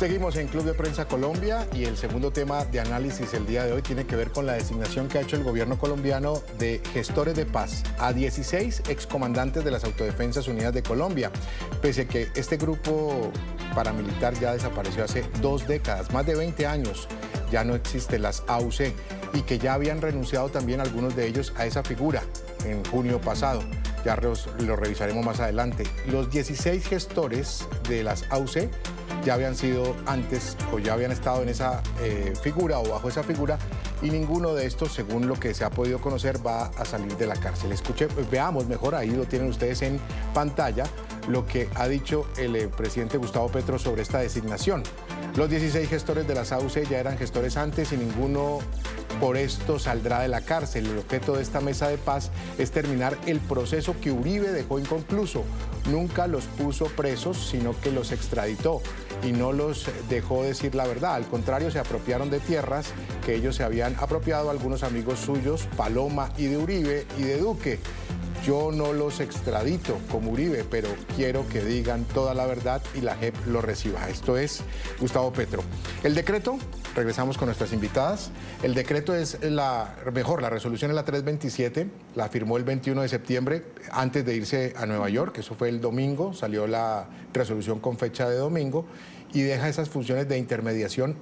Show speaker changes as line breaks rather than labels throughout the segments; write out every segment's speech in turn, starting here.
Seguimos en Club de Prensa Colombia y el segundo tema de análisis el día de hoy tiene que ver con la designación que ha hecho el gobierno colombiano de gestores de paz a 16 excomandantes de las Autodefensas Unidas de Colombia, pese a que este grupo paramilitar ya desapareció hace 2 décadas, más de 20 años, ya no existen las AUC y que ya habían renunciado también algunos de ellos a esa figura en junio pasado. Ya lo revisaremos más adelante. Los 16 gestores de las AUC ya habían sido antes o ya habían estado en esa figura o bajo esa figura y ninguno de estos, según lo que se ha podido conocer, va a salir de la cárcel. Veamos mejor, ahí lo tienen ustedes en pantalla, lo que ha dicho el presidente Gustavo Petro sobre esta designación. Los 16 gestores de las AUC ya eran gestores antes y ninguno por esto saldrá de la cárcel. El objeto de esta mesa de paz es terminar el proceso que Uribe dejó inconcluso. Nunca los puso presos, sino que los extraditó y no los dejó decir la verdad. Al contrario, se apropiaron de tierras que ellos se habían apropiado algunos amigos suyos, Paloma y de Uribe y de Duque. Yo no los extradito como Uribe, pero quiero que digan toda la verdad y la JEP lo reciba. Esto es Gustavo Petro. El decreto, regresamos con nuestras invitadas. El decreto es la resolución es la 327, la firmó el 21 de septiembre antes de irse a Nueva York, eso fue el domingo, salió la resolución con fecha de domingo y deja esas funciones de intermediación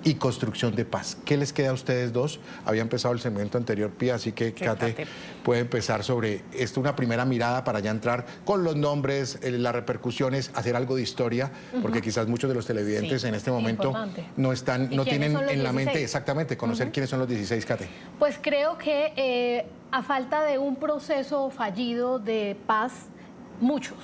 y construcción de paz. ¿Qué les queda a ustedes dos? Había empezado el segmento anterior, Pía, así que Kate puede empezar sobre esto, una primera mirada para ya entrar con los nombres, las repercusiones, hacer algo de historia, porque quizás muchos de los televidentes en este momento no tienen en la mente exactamente conocer quiénes son los 16, Kate.
Pues creo que a falta de un proceso fallido de paz, muchos.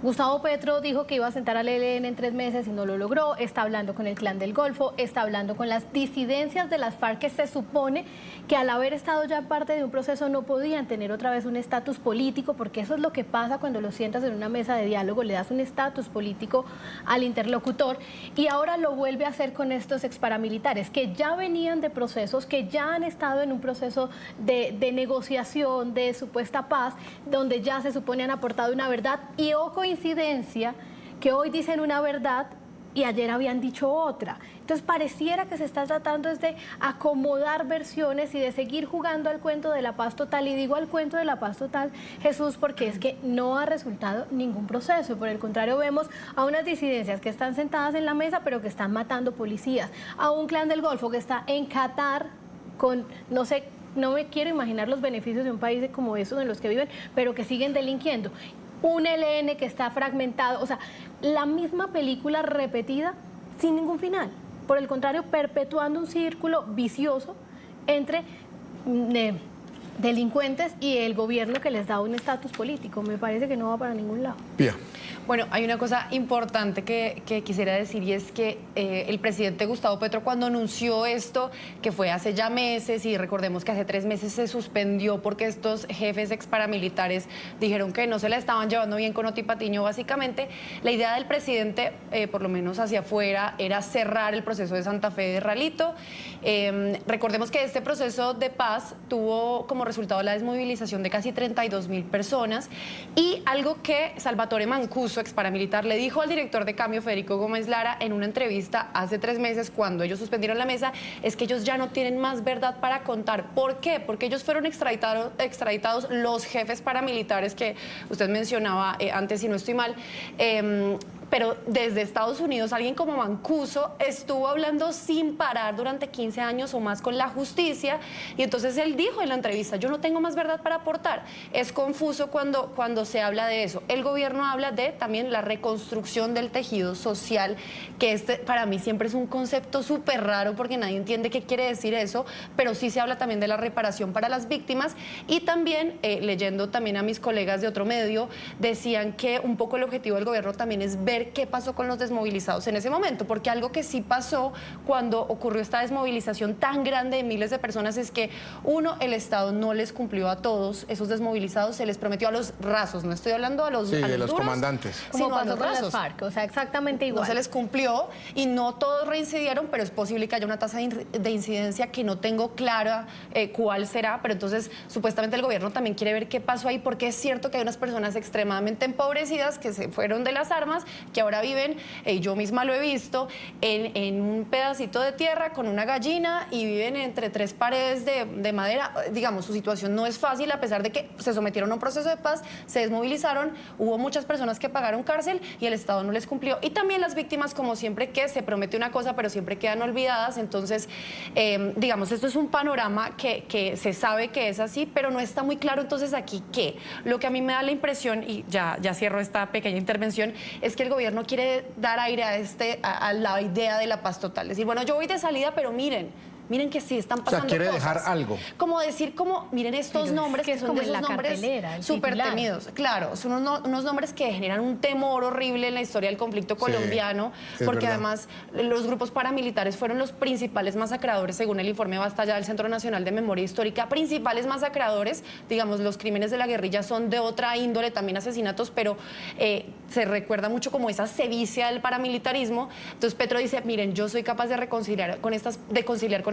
Gustavo Petro dijo que iba a sentar al ELN en 3 meses y no lo logró, está hablando con el Clan del Golfo, está hablando con las disidencias de las FARC que se supone que al haber estado ya parte de un proceso no podían tener otra vez un estatus político, porque eso es lo que pasa cuando lo sientas en una mesa de diálogo, le das un estatus político al interlocutor y ahora lo vuelve a hacer con estos exparamilitares que ya venían de procesos, que ya han estado en un proceso de negociación, de supuesta paz, donde ya se supone han aportado una verdad y coincidencia que hoy dicen una verdad y ayer habían dicho otra. Entonces pareciera que se está tratando es de acomodar versiones y de seguir jugando al cuento de la paz total. Y digo al cuento de la paz total, Jesús, porque es que no ha resultado ningún proceso. Por el contrario, vemos a unas disidencias que están sentadas en la mesa pero que están matando policías, a un Clan del Golfo que está en Qatar con, no sé, no me quiero imaginar los beneficios de un país como esos en los que viven, pero que siguen delinquiendo. Un ELN que está fragmentado, o sea, la misma película repetida sin ningún final. Por el contrario, perpetuando un círculo vicioso entre delincuentes y el gobierno que les da un estatus político. Me parece que no va para ningún lado.
Pía.
Bueno, hay una cosa importante que quisiera decir y es que el presidente Gustavo Petro cuando anunció esto, que fue hace ya meses y recordemos que hace 3 meses se suspendió porque estos jefes exparamilitares dijeron que no se la estaban llevando bien con Oti Patiño, básicamente la idea del presidente, por lo menos hacia afuera, era cerrar el proceso de Santa Fe de Ralito. Recordemos que este proceso de paz tuvo como resultado la desmovilización de casi 32.000 personas y algo que Salvatore Mancuso, exparamilitar, le dijo al director de Cambio, Federico Gómez Lara, en una entrevista hace 3 meses cuando ellos suspendieron la mesa, es que ellos ya no tienen más verdad para contar. ¿Por qué? Porque ellos fueron extraditados los jefes paramilitares que usted mencionaba antes, si no estoy mal, pero desde Estados Unidos alguien como Mancuso estuvo hablando sin parar durante 15 años o más con la justicia y entonces él dijo en la entrevista, yo no tengo más verdad para aportar. Es confuso cuando se habla de eso. El gobierno habla de también la reconstrucción del tejido social, que para mí siempre es un concepto súper raro porque nadie entiende qué quiere decir eso, pero sí se habla también de la reparación para las víctimas y también, leyendo también a mis colegas de otro medio, decían que un poco el objetivo del gobierno también es ver qué pasó con los desmovilizados en ese momento, porque algo que sí pasó cuando ocurrió esta desmovilización tan grande de miles de personas es que, uno, el Estado no les cumplió a todos esos desmovilizados, se les prometió a los rasos, no estoy hablando a los
duros,
comandantes, como
sino
pasó
a los
con
rasos.
las FARC, o sea, exactamente igual.
No se les cumplió y no todos reincidieron, pero es posible que haya una tasa de incidencia que no tengo clara cuál será, pero entonces supuestamente el gobierno también quiere ver qué pasó ahí, porque es cierto que hay unas personas extremadamente empobrecidas que se fueron de las armas, que ahora viven, yo misma lo he visto, en un pedacito de tierra con una gallina y viven entre 3 paredes de madera. Digamos, su situación no es fácil, a pesar de que se sometieron a un proceso de paz, se desmovilizaron, hubo muchas personas que pagaron cárcel y el Estado no les cumplió. Y también las víctimas, como siempre, que se promete una cosa, pero siempre quedan olvidadas. Entonces, digamos, esto es un panorama que se sabe que es así, pero no está muy claro entonces aquí qué. Lo que a mí me da la impresión, y ya cierro esta pequeña intervención, es que el gobierno quiere dar aire a la idea de la paz total. Decir, bueno, yo voy de salida, pero miren que sí están pasando
quiere
cosas.
dejar algo.
Como decir, miren estos nombres que son de esos nombres súper temidos. Claro, son unos nombres que generan un temor horrible en la historia del conflicto colombiano, porque además los grupos paramilitares fueron los principales masacradores, según el informe Basta Ya del Centro Nacional de Memoria Histórica, principales masacradores. Digamos, los crímenes de la guerrilla son de otra índole, también asesinatos, pero se recuerda mucho como esa sevicia del paramilitarismo. Entonces Petro dice, miren, yo soy capaz de conciliar con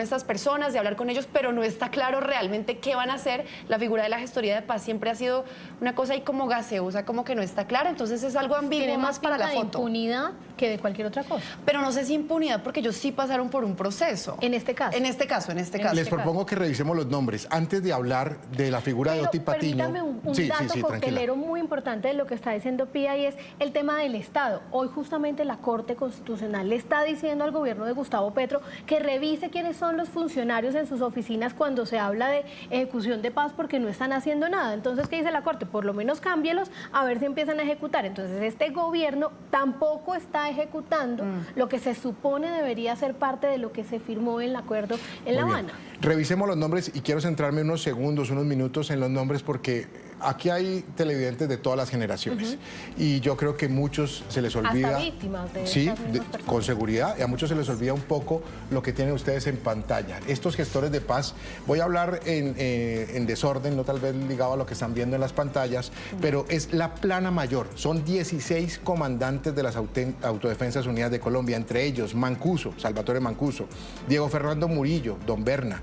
estas personas, de hablar con ellos, pero no está claro realmente qué van a hacer. La figura de la gestoría de paz siempre ha sido una cosa ahí como gaseosa, como que no está clara, entonces es algo ambiguo más para la foto.
Tiene más impunidad que de cualquier otra cosa.
Pero no sé si impunidad, porque ellos sí pasaron por un proceso.
En este caso.
En este caso.
Les propongo que revisemos los nombres antes de hablar de la figura de Oti Patiño.
Permítame un dato coctelero muy importante de lo que está diciendo Pía, y es el tema del Estado. Hoy justamente la Corte Constitucional le está diciendo al gobierno de Gustavo Petro que revise quiénes son los funcionarios en sus oficinas cuando se habla de ejecución de paz, porque no están haciendo nada. Entonces, ¿qué dice la Corte? Por lo menos cámbielos a ver si empiezan a ejecutar. Entonces, este gobierno tampoco está ejecutando lo que se supone debería ser parte de lo que se firmó en el acuerdo en La Habana.
Revisemos los nombres y quiero centrarme unos segundos, unos minutos en los nombres, porque aquí hay televidentes de todas las generaciones y yo creo que muchos se les olvida.
Hasta víctimas de
sí,
estas mismas personas.
Con seguridad, y a muchos se les olvida un poco lo que tienen ustedes en pantalla. Estos gestores de paz, voy a hablar en desorden, no tal vez ligado a lo que están viendo en las pantallas, pero es la plana mayor. Son 16 comandantes de las Autodefensas Unidas de Colombia, entre ellos Mancuso, Salvatore Mancuso, Diego Fernando Murillo, Don Berna,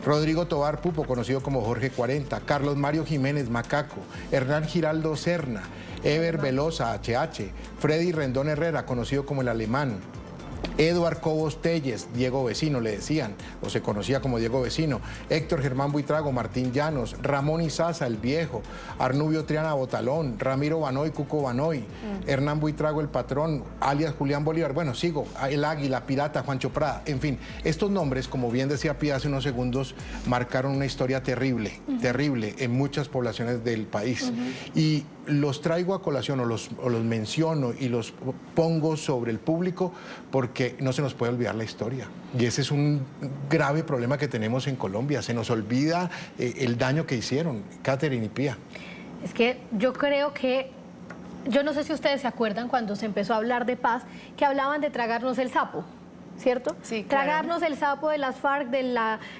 Rodrigo Tobar Pupo, conocido como Jorge 40, Carlos Mario Jiménez Macaco, Hernán Giraldo Serna, Eber Velosa HH, Freddy Rendón Herrera, conocido como el Alemán, Eduard Cobos Telles, Diego Vecino le decían, o se conocía como Diego Vecino, Héctor Germán Buitrago, Martín Llanos, Ramón Izaza, el Viejo, Arnubio Triana Botalón, Ramiro Banoy, Cuco Banoy, Hernán Buitrago, el Patrón, alias Julián Bolívar, bueno, sigo, el Águila, Pirata, Juancho Prada, en fin, estos nombres, como bien decía Pía hace unos segundos, marcaron una historia terrible, terrible en muchas poblaciones del país. Y los traigo a colación o los menciono y los pongo sobre el público porque no se nos puede olvidar la historia. Y ese es un grave problema que tenemos en Colombia. Se nos olvida el daño que hicieron, Catherine y Pía.
Es que yo creo que, yo no sé si ustedes se acuerdan cuando se empezó a hablar de paz, que hablaban de tragarnos el sapo, ¿cierto?
Sí, claro.
Tragarnos el sapo de las FARC,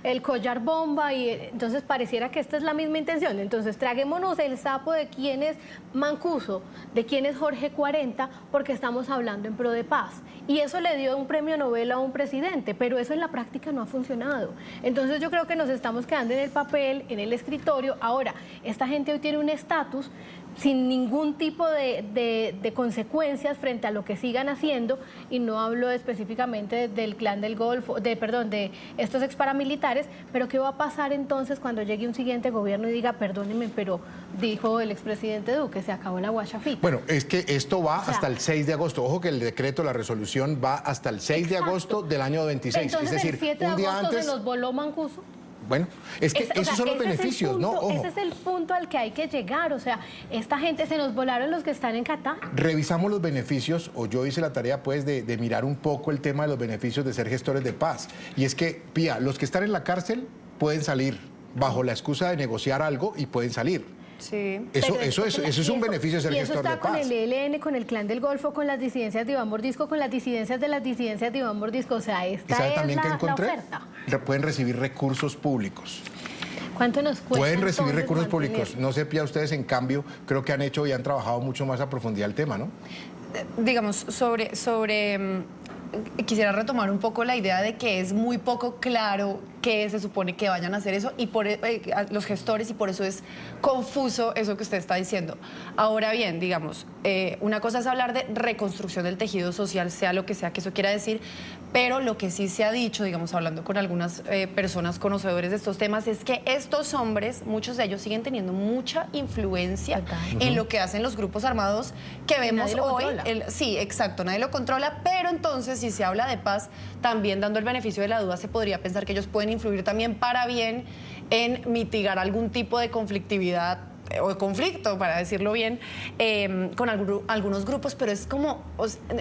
el collar bomba, y entonces pareciera que esta es la misma intención. Entonces traguémonos el sapo de quién es Mancuso, de quién es Jorge 40, porque estamos hablando en pro de paz. Y eso le dio un premio Nobel a un presidente, pero eso en la práctica no ha funcionado. Entonces yo creo que nos estamos quedando en el papel, en el escritorio. Ahora, esta gente hoy tiene un estatus sin ningún tipo de consecuencias frente a lo que sigan haciendo, y no hablo específicamente del Clan del Golfo, de estos ex paramilitares, pero ¿qué va a pasar entonces cuando llegue un siguiente gobierno y diga, perdónenme, pero dijo el expresidente Duque, se acabó la guachafita?
Bueno, es que esto va hasta el 6 de agosto. Ojo que el decreto, la resolución va hasta el 6 de agosto del año 26.
Entonces,
es decir,
el 7 de
un día
agosto
antes
se nos voló Mancuso.
Bueno, es que esos son los beneficios, ¿no? Ojo.
Ese es el punto al que hay que llegar. O sea, esta gente se nos volaron los que están en Qatar.
Revisamos los beneficios, o yo hice la tarea pues de mirar un poco el tema de los beneficios de ser gestores de paz. Y es que, Pía, los que están en la cárcel pueden salir bajo la excusa de negociar algo y pueden salir.
Sí.
Eso es un beneficio de ser gestor de paz.
Y eso está con el ELN, con el Clan del Golfo, con las disidencias de Iván Mordisco, con las disidencias de las disidencias de Iván Mordisco. O sea, esta
¿Y sabe
es
también que
la
encontré?
oferta.
Pueden recibir recursos públicos.
¿Cuánto nos cuesta?
Pueden recibir
entonces
recursos
mantener?
públicos. No sé, Pía, ustedes en cambio creo que han hecho y han trabajado mucho más a profundidad el tema, ¿no?
Digamos, quisiera retomar un poco la idea de que es muy poco claro que se supone que vayan a hacer eso y por los gestores, y por eso es confuso eso que usted está diciendo. Ahora bien, digamos, una cosa es hablar de reconstrucción del tejido social, sea lo que sea que eso quiera decir, pero lo que sí se ha dicho, digamos, hablando con algunas personas conocedores de estos temas, es que estos hombres, muchos de ellos siguen teniendo mucha influencia en lo que hacen los grupos armados que vemos hoy. Sí, exacto, nadie lo controla, pero entonces si se habla de paz, también dando el beneficio de la duda, se podría pensar que ellos pueden influir también para bien en mitigar algún tipo de conflictividad o de conflicto, para decirlo bien, con algunos grupos, pero es como,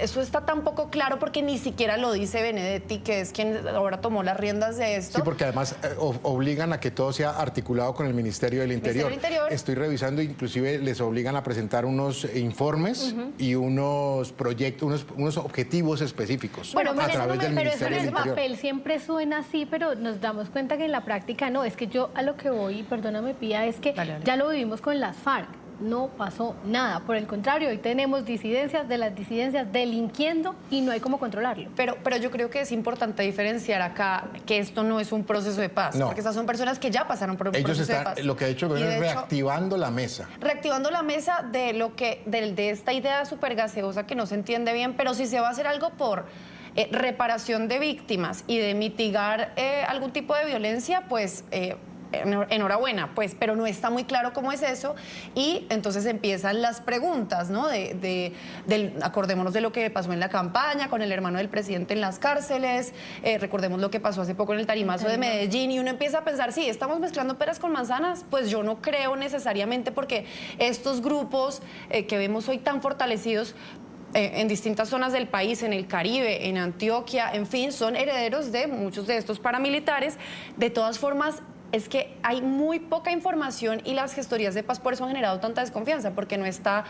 eso está tan poco claro porque ni siquiera lo dice Benedetti, que es quien ahora tomó las riendas de esto.
Sí, porque además obligan a que todo sea articulado con el Ministerio del Interior. Estoy revisando, inclusive les obligan a presentar unos informes y unos proyectos, unos objetivos específicos a través del Ministerio del Interior.
Pero eso en el papel siempre suena así, pero nos damos cuenta que en la práctica no. Es que yo a lo que voy, perdóname Pía, es que ya lo vivimos con las FARC, no pasó nada. Por el contrario, hoy tenemos disidencias de las disidencias delinquiendo y no hay cómo controlarlo.
Pero yo creo que es importante diferenciar acá que esto no es un proceso de paz, porque estas son personas que ya pasaron por un proceso de paz.
Lo que ha hecho el gobierno es reactivando la mesa.
Reactivando la mesa de esta idea súper gaseosa que no se entiende bien, pero si se va a hacer algo por reparación de víctimas y de mitigar algún tipo de violencia, pues enhorabuena, pues, pero no está muy claro cómo es eso, y entonces empiezan las preguntas, ¿no? Acordémonos de lo que pasó en la campaña con el hermano del presidente en las cárceles, recordemos lo que pasó hace poco en el tarimazo de Medellín, y uno empieza a pensar, sí, estamos mezclando peras con manzanas, pues yo no creo necesariamente, porque estos grupos que vemos hoy tan fortalecidos en distintas zonas del país, en el Caribe, en Antioquia, en fin, son herederos de muchos de estos paramilitares. De todas formas, es que hay muy poca información y las gestorías de paz por eso han generado tanta desconfianza, porque no está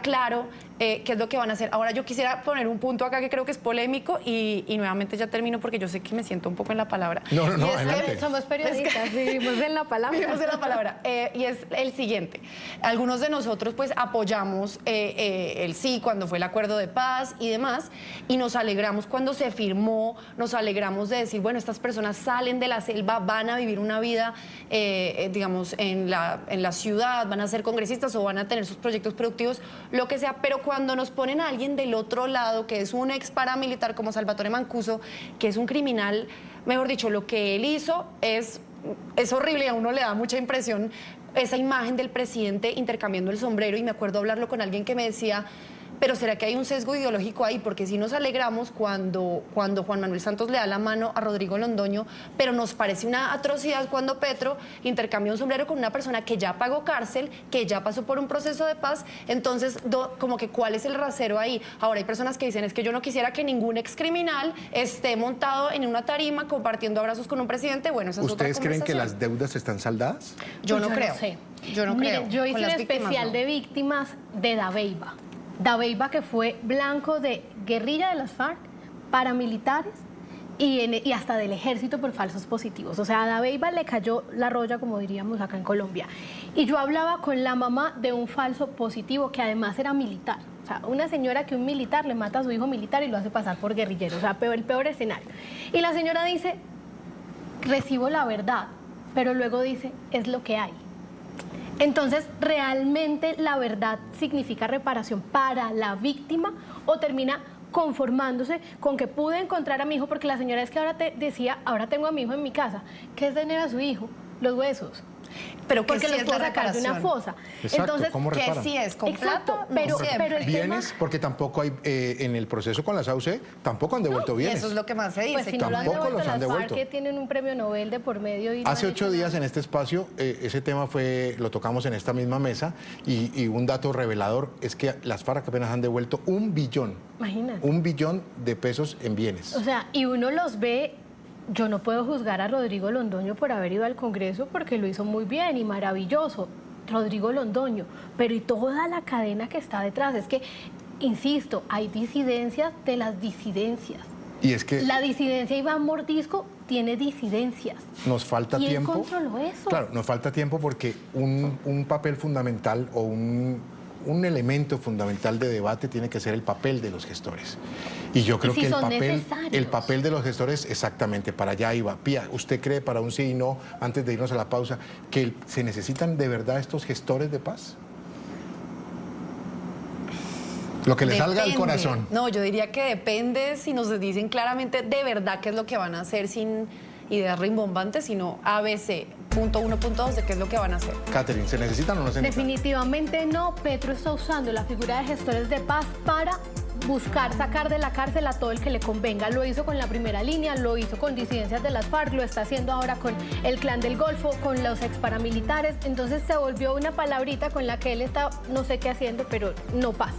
claro qué es lo que van a hacer. Ahora yo quisiera poner un punto acá que creo que es polémico y nuevamente ya termino porque yo sé que me siento un poco en la palabra.
No, adelante.
Somos periodistas, vivimos en la palabra.
Vivimos en la palabra. Y es el siguiente. Algunos de nosotros pues apoyamos el sí cuando fue el acuerdo de paz y demás, y nos alegramos cuando se firmó, nos alegramos de decir, bueno, estas personas salen de la selva, van a vivir una vida, digamos, en la ciudad, van a ser congresistas o van a tener sus proyectos productivos, lo que sea, pero cuando nos ponen a alguien del otro lado, que es un ex paramilitar como Salvatore Mancuso, que es un criminal, mejor dicho, lo que él hizo es horrible y a uno le da mucha impresión esa imagen del presidente intercambiando el sombrero, y me acuerdo hablarlo con alguien que me decía, pero ¿será que hay un sesgo ideológico ahí? Porque sí nos alegramos cuando Juan Manuel Santos le da la mano a Rodrigo Londoño, pero nos parece una atrocidad cuando Petro intercambia un sombrero con una persona que ya pagó cárcel, que ya pasó por un proceso de paz. Entonces, como que ¿cuál es el rasero ahí? Ahora hay personas que dicen, es que yo no quisiera que ningún excriminal esté montado en una tarima compartiendo abrazos con un presidente. Bueno, esa es otra conversación.
¿Ustedes creen que las deudas están saldadas?
Yo no creo. Yo no creo.
Yo hice un especial de víctimas de Dabeiba. Dabeiba, que fue blanco de guerrilla de las FARC, paramilitares y hasta del ejército por falsos positivos. O sea, a Dabeiba le cayó la roya, como diríamos acá en Colombia. Y yo hablaba con la mamá de un falso positivo que además era militar. O sea, una señora que un militar le mata a su hijo militar y lo hace pasar por guerrillero. O sea, el peor escenario. Y la señora dice, recibo la verdad, pero luego dice, es lo que hay. Entonces, ¿realmente la verdad significa reparación para la víctima o termina conformándose con que pude encontrar a mi hijo? Porque la señora es que ahora te decía, ahora tengo a mi hijo en mi casa. ¿Qué es tener a su hijo? Los huesos.
Pero
porque los puedo sacar de una fosa.
Exacto,
entonces,
¿cómo reparan?
Que sí es con
exacto,
plato,
pero el
bienes,
tema,
porque tampoco hay, en el proceso con la SAUCE, tampoco han devuelto bienes.
Eso es lo que más se dice.
pues si no lo han
Tampoco
devuelto
los han
las FARC,
devuelto.
que tienen un premio Nobel de por medio. Y
Hace
no han
8
hecho
días
nada.
en este espacio, ese tema lo tocamos en esta misma mesa, y un dato revelador es que las FARC apenas han devuelto 1 billón.
Imagínate.
1 billón de pesos en bienes.
O sea, y uno los ve. Yo no puedo juzgar a Rodrigo Londoño por haber ido al Congreso porque lo hizo muy bien y maravilloso, Rodrigo Londoño, pero y toda la cadena que está detrás. Es que, insisto, hay disidencias de las disidencias.
Y es que
La disidencia Iván Mordisco tiene disidencias.
nos falta
¿Quién
tiempo.
controló eso?
Claro, nos falta tiempo porque un papel fundamental o un elemento fundamental de debate tiene que ser el papel de los gestores. Y yo creo
si
que
son
el papel de los gestores, exactamente, para allá iba. Pía, ¿usted cree, para un sí y no, antes de irnos a la pausa, que se necesitan de verdad estos gestores de paz? Lo que le salga al corazón.
No, yo diría que depende si nos dicen claramente de verdad qué es lo que van a hacer sin ideas rimbombantes, sino ABC, punto 1, punto 2, de qué es lo que van a hacer.
Catherine, ¿se necesitan o no se necesitan?
Definitivamente no. Petro está usando la figura de gestores de paz para buscar sacar de la cárcel a todo el que le convenga. Lo hizo con la primera línea, lo hizo con disidencias de las FARC, lo está haciendo ahora con el Clan del Golfo, con los exparamilitares. Entonces se volvió una palabrita con la que él está, no sé qué haciendo, pero no paz.